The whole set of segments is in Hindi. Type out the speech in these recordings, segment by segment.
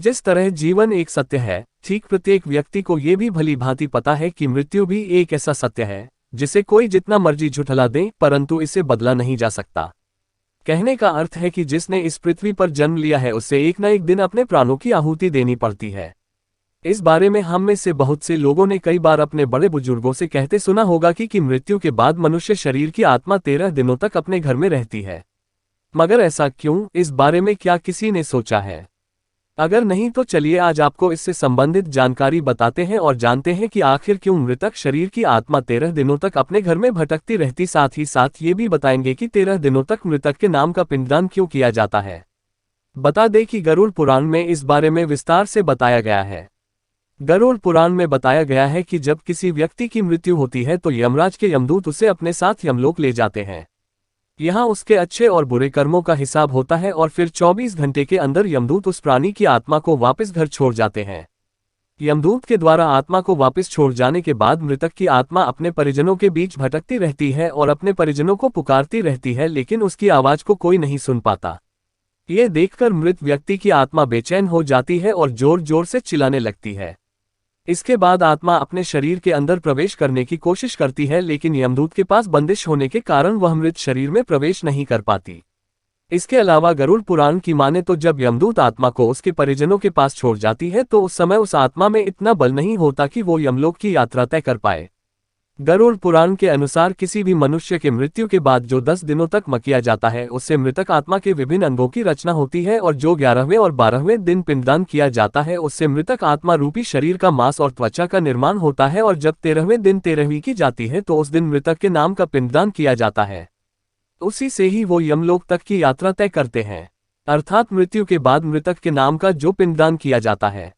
जिस तरह जीवन एक सत्य है, ठीक प्रत्येक व्यक्ति को ये भी भली भांति पता है कि मृत्यु भी एक ऐसा सत्य है जिसे कोई जितना मर्जी झुठला दे परंतु इसे बदला नहीं जा सकता। कहने का अर्थ है कि जिसने इस पृथ्वी पर जन्म लिया है उसे एक न एक दिन अपने प्राणों की आहुति देनी पड़ती है। इस बारे में हम में से बहुत से लोगों ने कई बार अपने बड़े बुजुर्गों से कहते सुना होगा कि मृत्यु के बाद मनुष्य शरीर की आत्मा 13 दिनों तक अपने घर में रहती है। मगर ऐसा क्यों, इस बारे में क्या किसी ने सोचा है? अगर नहीं तो चलिए आज आपको इससे संबंधित जानकारी बताते हैं और जानते हैं कि आखिर क्यों मृतक शरीर की आत्मा 13 दिनों तक अपने घर में भटकती रहती। साथ ही साथ ये भी बताएंगे कि 13 दिनों तक मृतक के नाम का पिंडदान क्यों किया जाता है। बता दें कि गरुड़ पुराण में इस बारे में विस्तार से बताया गया है। गरुड़ पुराण में बताया गया है कि जब किसी व्यक्ति की मृत्यु होती है तो यमराज के यमदूत उसे अपने साथ यमलोक ले जाते हैं। यहाँ उसके अच्छे और बुरे कर्मों का हिसाब होता है और फिर 24 घंटे के अंदर यमदूत उस प्राणी की आत्मा को वापस घर छोड़ जाते हैं। यमदूत के द्वारा आत्मा को वापस छोड़ जाने के बाद मृतक की आत्मा अपने परिजनों के बीच भटकती रहती है और अपने परिजनों को पुकारती रहती है, लेकिन उसकी आवाज को कोई नहीं सुन पाता। ये देखकर मृत व्यक्ति की आत्मा बेचैन हो जाती है और जोर जोर से चिल्लाने लगती है। इसके बाद आत्मा अपने शरीर के अंदर प्रवेश करने की कोशिश करती है, लेकिन यमदूत के पास बंदिश होने के कारण वह मृत शरीर में प्रवेश नहीं कर पाती। इसके अलावा गरुड़ पुराण की माने तो जब यमदूत आत्मा को उसके परिजनों के पास छोड़ जाती है तो उस समय उस आत्मा में इतना बल नहीं होता कि वो यमलोक की यात्रा तय कर पाए। गरुड़ पुराण के अनुसार किसी भी मनुष्य के मृत्यु के बाद जो 10 दिनों तक किया जाता है उससे मृतक आत्मा के विभिन्न अंगों की रचना होती है, और जो 11वें और 12वें दिन पिंडदान किया जाता है उससे मृतक आत्मा रूपी शरीर का मांस और त्वचा का निर्माण होता है, और जब 13वें दिन 13वीं की जाती है तो उस दिन मृतक के नाम का पिंडदान किया जाता है। उसी से ही वो यमलोक तक की यात्रा तय करते हैं। अर्थात मृत्यु के बाद मृतक के नाम का जो पिंडदान किया जाता है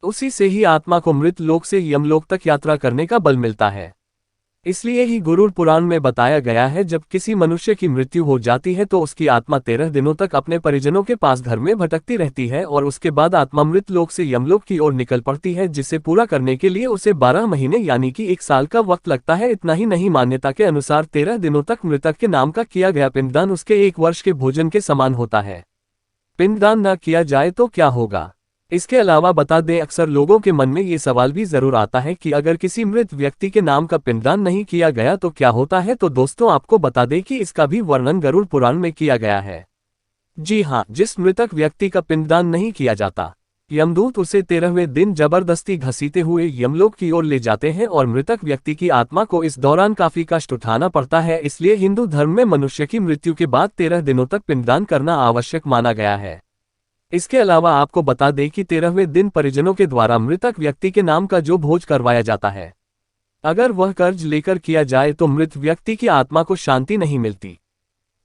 उसी से ही आत्मा को मृत लोक से यमलोक तक यात्रा करने का बल मिलता है। इसलिए ही गरुड़ पुराण में बताया गया है जब किसी मनुष्य की मृत्यु हो जाती है तो उसकी आत्मा 13 दिनों तक अपने परिजनों के पास घर में भटकती रहती है और उसके बाद आत्मा मृत लोक से यमलोक की ओर निकल पड़ती है, जिसे पूरा करने के लिए उसे 12 महीने यानी कि 1 साल का वक्त लगता है। इतना ही नहीं, मान्यता के अनुसार 13 दिनों तक मृतक के नाम का किया गया पिंडदान उसके 1 वर्ष के भोजन के समान होता है। पिंडदान न किया जाए तो क्या होगा? इसके अलावा बता दें, अक्सर लोगों के मन में ये सवाल भी जरूर आता है कि अगर किसी मृत व्यक्ति के नाम का पिंडदान नहीं किया गया तो क्या होता है। तो दोस्तों आपको बता दें कि इसका भी वर्णन गरुड़ पुराण में किया गया है। जी हाँ, जिस मृतक व्यक्ति का पिंडदान नहीं किया जाता, यमदूत उसे 13वें दिन जबरदस्ती घसीटे हुए यमलोक की ओर ले जाते हैं और मृतक व्यक्ति की आत्मा को इस दौरान काफी कष्ट उठाना पड़ता है। इसलिए हिंदू धर्म में मनुष्य की मृत्यु के बाद 13 दिनों तक पिंडदान करना आवश्यक माना गया है। इसके अलावा आपको बता दें कि 13वें दिन परिजनों के द्वारा मृतक व्यक्ति के नाम का जो भोज करवाया जाता है, अगर वह कर्ज लेकर किया जाए तो मृत व्यक्ति की आत्मा को शांति नहीं मिलती।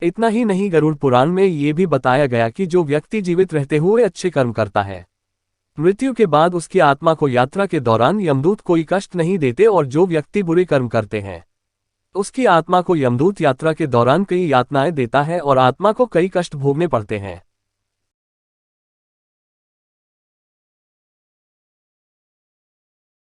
इतना ही नहीं, गरुड़ पुराण में ये भी बताया गया कि जो व्यक्ति जीवित रहते हुए अच्छे कर्म करता है, मृत्यु के बाद उसकी आत्मा को यात्रा के दौरान यमदूत कोई कष्ट नहीं देते, और जो व्यक्ति बुरे कर्म करते हैं उसकी आत्मा को यमदूत यात्रा के दौरान कई यातनाएं देता है और आत्मा को कई कष्ट भोगने पड़ते हैं।